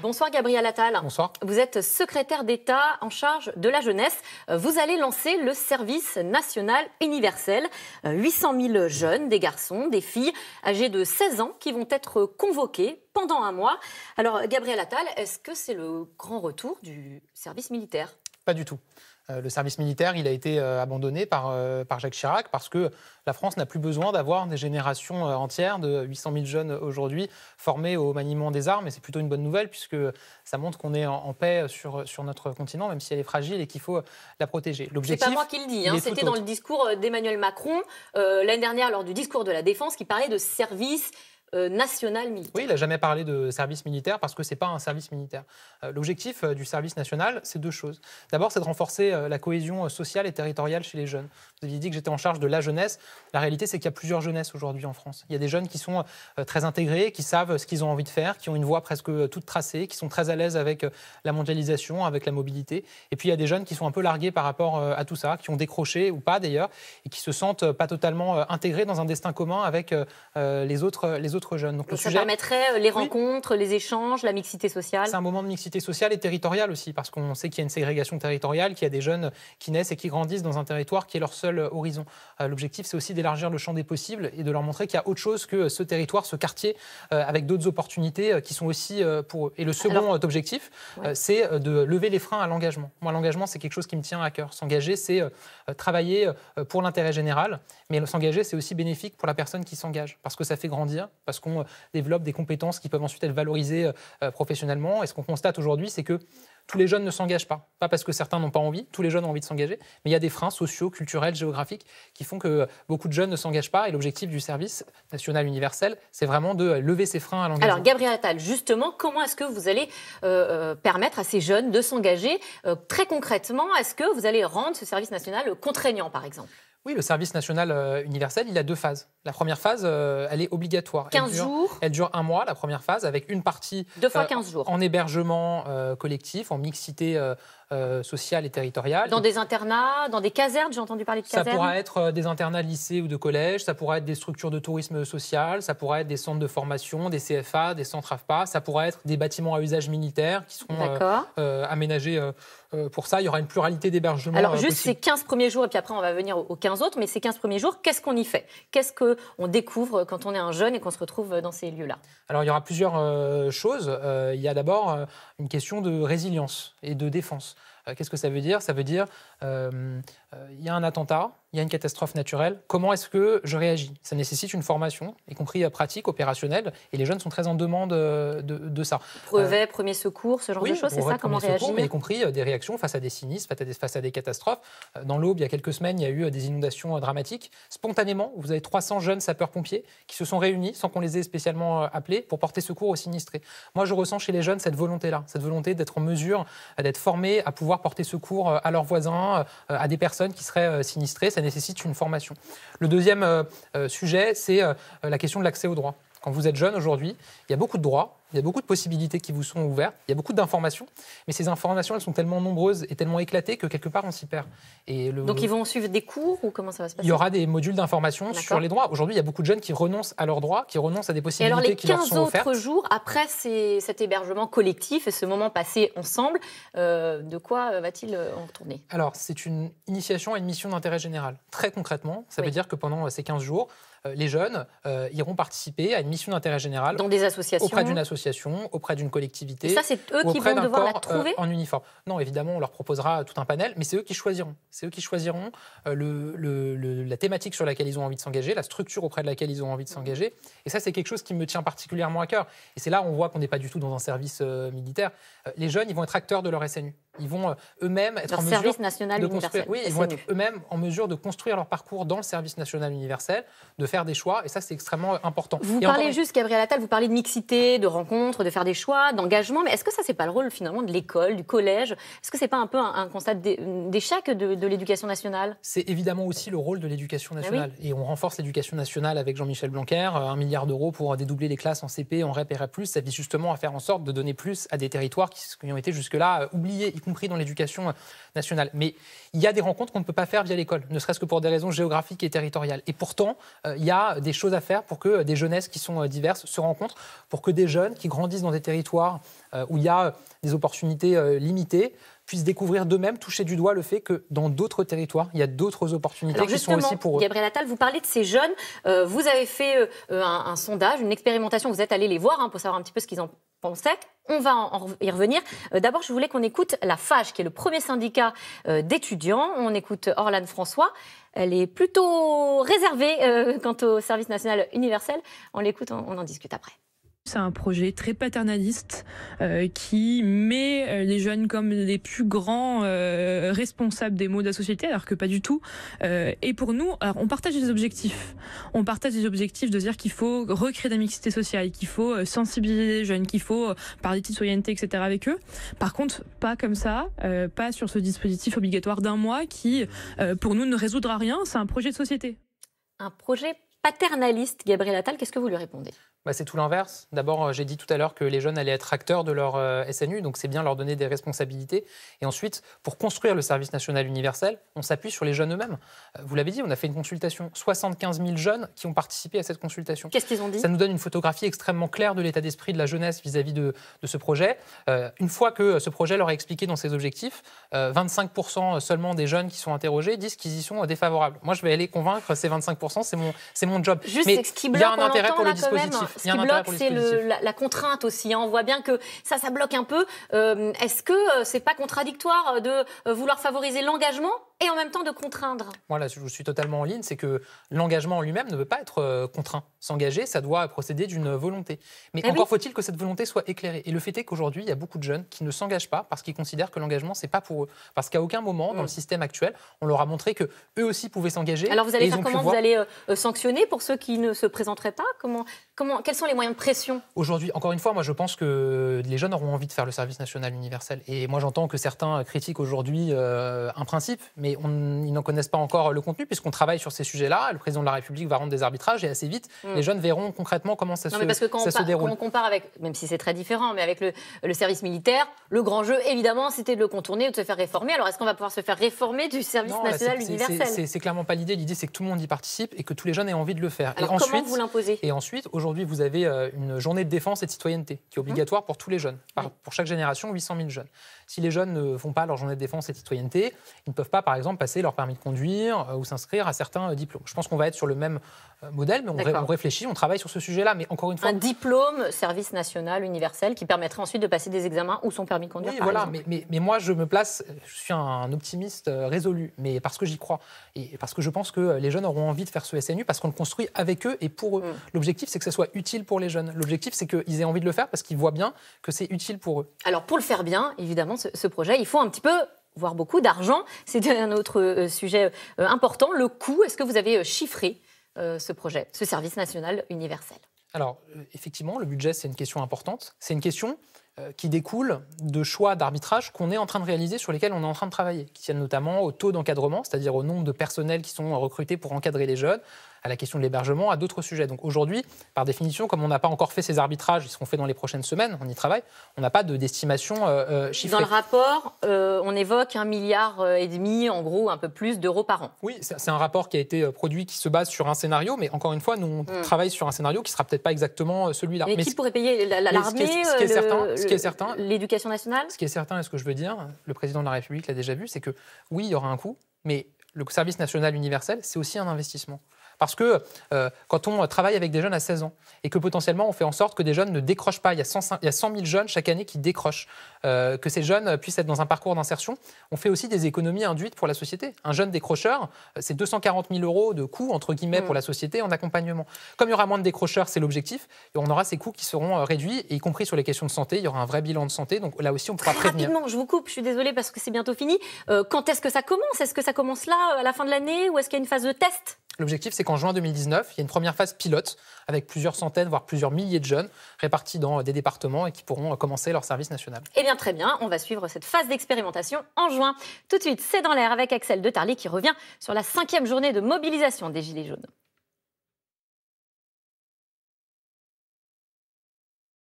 Bonsoir Gabriel Attal. Bonsoir. Vous êtes secrétaire d'État en charge de la jeunesse. Vous allez lancer le service national universel. 800 000 jeunes, des garçons, des filles âgés de 16 ans qui vont être convoqués pendant un mois. Alors Gabriel Attal, est-ce que c'est le grand retour du service militaire ? Pas du tout. Le service militaire, il a été abandonné par Jacques Chirac parce que la France n'a plus besoin d'avoir des générations entières de 800 000 jeunes aujourd'hui formés au maniement des armes. Et c'est plutôt une bonne nouvelle puisque ça montre qu'on est en paix sur notre continent, même si elle est fragile et qu'il faut la protéger. C'est pas moi qui le dis, c'était dans le discours d'Emmanuel Macron l'année dernière lors du discours de la Défense qui parlait de service national militaire. Oui, il n'a jamais parlé de service militaire parce que ce n'est pas un service militaire. L'objectif du service national, c'est deux choses. D'abord, c'est de renforcer la cohésion sociale et territoriale chez les jeunes. Vous aviez dit que j'étais en charge de la jeunesse. La réalité, c'est qu'il y a plusieurs jeunesses aujourd'hui en France. Il y a des jeunes qui sont très intégrés, qui savent ce qu'ils ont envie de faire, qui ont une voie presque toute tracée, qui sont très à l'aise avec la mondialisation, avec la mobilité. Et puis, il y a des jeunes qui sont un peu largués par rapport à tout ça, qui ont décroché ou pas d'ailleurs, et qui se sentent pas totalement intégrés dans un destin commun avec les autres jeunes. Donc ça permettrait les rencontres, les échanges, la mixité sociale. C'est un moment de mixité sociale et territoriale aussi, parce qu'on sait qu'il y a une ségrégation territoriale, qu'il y a des jeunes qui naissent et qui grandissent dans un territoire qui est leur seul horizon. L'objectif, c'est aussi d'élargir le champ des possibles et de leur montrer qu'il y a autre chose que ce territoire, ce quartier, avec d'autres opportunités qui sont aussi pour eux. Et le second objectif, c'est de lever les freins à l'engagement. Moi, l'engagement, c'est quelque chose qui me tient à cœur. S'engager, c'est travailler pour l'intérêt général, mais s'engager, c'est aussi bénéfique pour la personne qui s'engage, parce que ça fait grandir, parce qu'on développe des compétences qui peuvent ensuite être valorisées professionnellement. Et ce qu'on constate aujourd'hui, c'est que tous les jeunes ne s'engagent pas. Pas parce que certains n'ont pas envie, tous les jeunes ont envie de s'engager, mais il y a des freins sociaux, culturels, géographiques qui font que beaucoup de jeunes ne s'engagent pas. Et l'objectif du service national universel, c'est vraiment de lever ces freins à l'engagement. Alors Gabriel Attal, justement, comment est-ce que vous allez permettre à ces jeunes de s'engager très concrètement? Est-ce que vous allez rendre ce service national contraignant, par exemple? Oui, le service national universel, il a deux phases. La première phase, elle est obligatoire. 15 jours. Elle dure un mois, la première phase, avec une partie 2 fois 15 jours. En hébergement collectif, en mixité sociale et territoriale. Dans des internats, dans des casernes, j'ai entendu parler de casernes. Ça pourra être des internats de lycée ou de collège, ça pourra être des structures de tourisme social, ça pourra être des centres de formation, des CFA, des centres AFPA, ça pourra être des bâtiments à usage militaire qui seront aménagés pour ça. Il y aura une pluralité d'hébergements. Alors juste ces 15 premiers jours, et puis après on va venir aux 15 autres, mais ces 15 premiers jours, qu'est-ce qu'on y fait? Qu'est-ce qu'on découvre quand on est un jeune et qu'on se retrouve dans ces lieux-là? Alors il y aura plusieurs choses. Il y a d'abord une question de résilience et de défense. Qu'est-ce que ça veut dire? Ça veut dire il y a un attentat, il y a une catastrophe naturelle. Comment est-ce que je réagis? Ça nécessite une formation, y compris pratique, opérationnelle, et les jeunes sont très en demande de ça. Brevet, premier secours, ce genre de choses, c'est ça? Comment réagir? Mais y compris des réactions face à des sinistres, face à des catastrophes. Dans l'Aube, il y a quelques semaines, il y a eu des inondations dramatiques. Spontanément, vous avez 300 jeunes sapeurs-pompiers qui se sont réunis, sans qu'on les ait spécialement appelés, pour porter secours aux sinistrés. Moi, je ressens chez les jeunes cette volonté-là, cette volonté d'être en mesure d'être formés à pouvoir porter secours à leurs voisins, à des personnes qui seraient sinistrées. Ça nécessite une formation. Le deuxième sujet, c'est la question de l'accès aux droits. Quand vous êtes jeune aujourd'hui, il y a beaucoup de droits, il y a beaucoup de possibilités qui vous sont ouvertes, il y a beaucoup d'informations, mais ces informations, elles sont tellement nombreuses et tellement éclatées que quelque part, on s'y perd. Donc ils vont suivre des cours ou comment ça va se passer? Il y aura des modules d'information sur les droits. Aujourd'hui, il y a beaucoup de jeunes qui renoncent à leurs droits, qui renoncent à des possibilités qui leur sont offertes. Et alors les 15 autres jours, après cet hébergement collectif et ce moment passé ensemble, de quoi va-t-il en retourner? Alors, c'est une initiation à une mission d'intérêt général. Très concrètement, ça veut dire que pendant ces 15 jours, les jeunes iront participer à une mission d'intérêt général. Dans des associations? Auprès d'une association, auprès d'une collectivité. Et ça, c'est eux qui vont devoir la trouver? En uniforme. Non, évidemment, on leur proposera tout un panel, mais c'est eux qui choisiront. C'est eux qui choisiront la thématique sur laquelle ils ont envie de s'engager, la structure auprès de laquelle ils ont envie de s'engager. Et ça, c'est quelque chose qui me tient particulièrement à cœur. Et c'est là où on voit qu'on n'est pas du tout dans un service militaire. Les jeunes, ils vont être acteurs de leur SNU. Ils vont eux-mêmes être en mesure de construire. Oui, ils vont être eux-mêmes en mesure de construire leur parcours dans le service national universel, de faire des choix, et ça, c'est extrêmement important. Vous parlez juste, Gabriel Attal, vous parlez de mixité, de rencontres, de faire des choix, d'engagement, mais est-ce que ça, c'est pas le rôle finalement de l'école, du collège? Est-ce que c'est pas un peu un constat d'échec de l'éducation nationale? C'est évidemment aussi le rôle de l'éducation nationale. Et on renforce l'éducation nationale avec Jean-Michel Blanquer, 1 milliard d'euros pour dédoubler les classes en CP, en REP et REP+. Ça vise justement à faire en sorte de donner plus à des territoires qui ont été jusque-là oubliés. compris dans l'éducation nationale. Mais il y a des rencontres qu'on ne peut pas faire via l'école, ne serait-ce que pour des raisons géographiques et territoriales. Et pourtant, il y a des choses à faire pour que des jeunesses qui sont diverses se rencontrent, pour que des jeunes qui grandissent dans des territoires où il y a des opportunités limitées puissent découvrir d'eux-mêmes, toucher du doigt le fait que dans d'autres territoires, il y a d'autres opportunités qui sont aussi pour eux. Gabriel Attal, vous parlez de ces jeunes. Vous avez fait un sondage, une expérimentation. Vous êtes allé les voir pour savoir un petit peu ce qu'ils en pensaient. On va y revenir. D'abord, je voulais qu'on écoute la FAGE, qui est le premier syndicat d'étudiants. On écoute Orlane François. Elle est plutôt réservée quant au service national universel. On l'écoute, on en discute après. C'est un projet très paternaliste qui met les jeunes comme les plus grands responsables des maux de la société, alors que pas du tout. Et pour nous, alors on partage des objectifs. On partage des objectifs de dire qu'il faut recréer de la mixité sociale, qu'il faut sensibiliser les jeunes, qu'il faut parler de citoyenneté, etc. avec eux. Par contre, pas comme ça, pas sur ce dispositif obligatoire d'un mois qui, pour nous, ne résoudra rien. C'est un projet de société. Un projet paternaliste, Gabriel Attal, qu'est-ce que vous lui répondez ? C'est tout l'inverse. D'abord, j'ai dit tout à l'heure que les jeunes allaient être acteurs de leur SNU, donc c'est bien leur donner des responsabilités. Et ensuite, pour construire le service national universel, on s'appuie sur les jeunes eux-mêmes. Vous l'avez dit, on a fait une consultation. 75 000 jeunes qui ont participé à cette consultation. Qu'est-ce qu'ils ont dit ? Ça nous donne une photographie extrêmement claire de l'état d'esprit de la jeunesse vis-à-vis de ce projet. Une fois que ce projet leur est expliqué dans ses objectifs, 25% seulement des jeunes qui sont interrogés disent qu'ils y sont défavorables. Moi, je vais aller convaincre ces 25%, c'est mon job. Juste, mais ce qui il bloque, y a un intérêt pour le dispositif. Ce qui bloque, c'est la contrainte aussi. On voit bien que ça bloque un peu. Est-ce que c'est pas contradictoire de vouloir favoriser l'engagement et en même temps de contraindre ? Voilà, je suis totalement en ligne. C'est que l'engagement en lui-même ne veut pas être contraint. S'engager, ça doit procéder d'une volonté. Mais encore faut-il que cette volonté soit éclairée. Et le fait est qu'aujourd'hui, il y a beaucoup de jeunes qui ne s'engagent pas parce qu'ils considèrent que l'engagement, c'est pas pour eux. Parce qu'à aucun moment, dans le système actuel, on leur a montré que eux aussi pouvaient s'engager. Alors vous allez faire comment ? Vous allez sanctionner pour ceux qui ne se présenteraient pas ? Quels sont les moyens de pression ? Aujourd'hui, encore une fois, moi je pense que les jeunes auront envie de faire le service national universel. Et moi j'entends que certains critiquent aujourd'hui un principe, mais ils n'en connaissent pas encore le contenu puisqu'on travaille sur ces sujets-là. Le président de la République va rendre des arbitrages et assez vite, les jeunes verront concrètement comment ça se déroule. Quand on compare avec, même si c'est très différent, mais avec le service militaire, le grand jeu, évidemment, c'était de le contourner ou de se faire réformer. Alors est-ce qu'on va pouvoir se faire réformer du service national universel ? C'est clairement pas l'idée. L'idée, c'est que tout le monde y participe et que tous les jeunes aient envie de le faire. Alors comment vous l'imposez ? Et ensuite, aujourd'hui, vous avez une journée de défense et de citoyenneté qui est obligatoire pour tous les jeunes. Pour chaque génération, 800 000 jeunes. Si les jeunes ne font pas leur journée de défense et de citoyenneté, ils ne peuvent pas, par exemple, passer leur permis de conduire ou s'inscrire à certains diplômes. Je pense qu'on va être sur le même modèle, mais on réfléchit, on travaille sur ce sujet-là. Mais encore une fois, un diplôme service national universel qui permettrait ensuite de passer des examens ou son permis de conduire. Oui, voilà. Mais moi, je suis un optimiste résolu, mais parce que j'y crois et parce que je pense que les jeunes auront envie de faire ce SNU parce qu'on le construit avec eux et pour eux. L'objectif, c'est que ça soit utile pour les jeunes. L'objectif, c'est qu'ils aient envie de le faire parce qu'ils voient bien que c'est utile pour eux. Alors, pour le faire bien, évidemment, ce projet, il faut un petit peu, voire beaucoup d'argent. C'est un autre sujet important. Le coût, est-ce que vous avez chiffré ce projet, ce service national universel ? Alors, effectivement, le budget, c'est une question importante. C'est une question qui découle de choix d'arbitrage qu'on est en train de réaliser, sur lesquels on est en train de travailler, qui tiennent notamment au taux d'encadrement, c'est-à-dire au nombre de personnels qui sont recrutés pour encadrer les jeunes, à la question de l'hébergement, à d'autres sujets. Donc aujourd'hui, par définition, comme on n'a pas encore fait ces arbitrages, ils seront faits dans les prochaines semaines, on y travaille, on n'a pas de d'estimation chiffrée. Dans le rapport, on évoque 1,5 milliard, en gros, un peu plus d'euros par an. Oui, c'est un rapport qui a été produit, qui se base sur un scénario, mais encore une fois, nous, on travaille sur un scénario qui ne sera peut-être pas exactement celui-là. Mais qui pourrait payer l'armée, ce qui est certain, l'éducation nationale ? Ce qui est certain, et ce que je veux dire, le président de la République l'a déjà vu, c'est que oui, il y aura un coût, mais le service national universel, c'est aussi un investissement. Parce que quand on travaille avec des jeunes à 16 ans et que potentiellement on fait en sorte que des jeunes ne décrochent pas, il y a 100 000 jeunes chaque année qui décrochent, que ces jeunes puissent être dans un parcours d'insertion, on fait aussi des économies induites pour la société. Un jeune décrocheur, c'est 240 000 euros de coûts, entre guillemets, pour la société en accompagnement. Comme il y aura moins de décrocheurs, c'est l'objectif, et on aura ces coûts qui seront réduits, et y compris sur les questions de santé, il y aura un vrai bilan de santé, donc là aussi on pourra prévenir. Rapidement, je vous coupe, je suis désolée parce que c'est bientôt fini. Quand est-ce que ça commence ? Est-ce que ça commence là, à la fin de l'année, ou est-ce qu'il y a une phase de test ? L'objectif, c'est qu'en juin 2019, il y a une première phase pilote avec plusieurs centaines, voire plusieurs milliers de jeunes répartis dans des départements et qui pourront commencer leur service national. Eh bien, très bien. On va suivre cette phase d'expérimentation en juin. Tout de suite, c'est dans l'air avec Axel de Tarly qui revient sur la 5e journée de mobilisation des Gilets jaunes.